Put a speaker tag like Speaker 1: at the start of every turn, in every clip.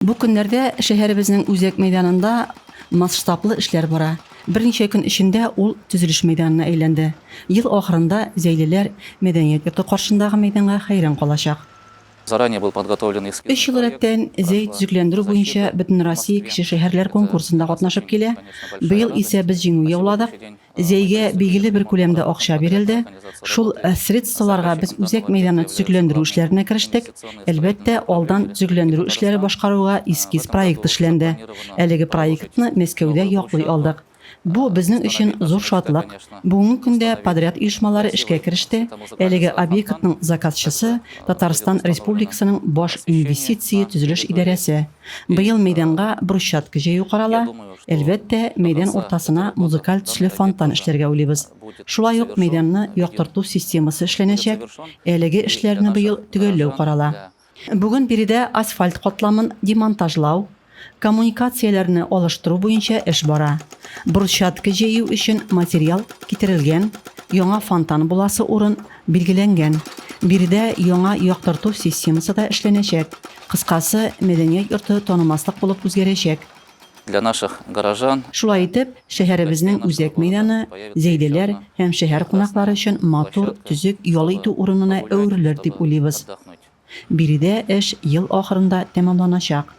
Speaker 1: Бу көннәрдә шәһәребезнең Үзәк мәйданында масштаблы эшләр бара. Берничә көн эчендә ул төзелеш мәйданына әйләнде. Ел ахырында зәйлеләр мәдәният йорты каршындагы мәйданга хәйран калачак.
Speaker 2: Заранее был подготовлен эскиз.
Speaker 1: 3 ел рәттән зәй төзекләндерү буенча бөтен Россия кече шәһәрләр конкурсында катнашып килә. Быел исә без җиңү яуладык. Зәйгә билгеле бер күләмдә акча бирелде. Шул средстволарга без Үзәк мәйданны төзекләндерү эшләренә керештек. Әлбәттә, алдан төзекләндерү эшләре башкаруга эскиз проект эшләнде. Әлеге проектны Мәскәүдә яклый алдык. Бу безнең өчен зур шатлык. Бүгенге көндә подряд оешмалары эшкә кереште. Әлеге объектның заказчысы Татарстан Республикасының баш инвестиция төзелеш идарәсе. Быел мәйданга брусчатка җәю карала. Әлбәттә, мәйдан уртасына музыкаль төсле фонтан эшләргә уйлыйбыз. Шулай ук мәйданны яктырту системасы эшләнәчәк. Әлеге эшләрне быел төгәлләү карала. Бүген биредә асфальт катламын демонтажлау, коммуникацияләрне алыштыру буенча эш бара. Брусчатка җәю өчен материал китерелгән, яңа фонтан буласы урын билгеләнгән. Биредә яңа яктырту системасы да эшләнәчәк. Кыскасы, мәдәният йорты танымаслык булып үзгәрәчәк.
Speaker 2: Для наших горожан.
Speaker 1: Шулай итеп, шәһәребезнең Үзәк мәйданы зәйделәр һәм шәһәр кунаклары өчен матур, төзек ял итү урынына әверелер дип уйлыйбыз. Биредә эш ел ахырында тәмамланачак.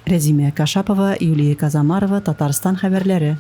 Speaker 1: Рәзимә Кашапова, Юлия Казамарова, Татарстан хәбәрләре.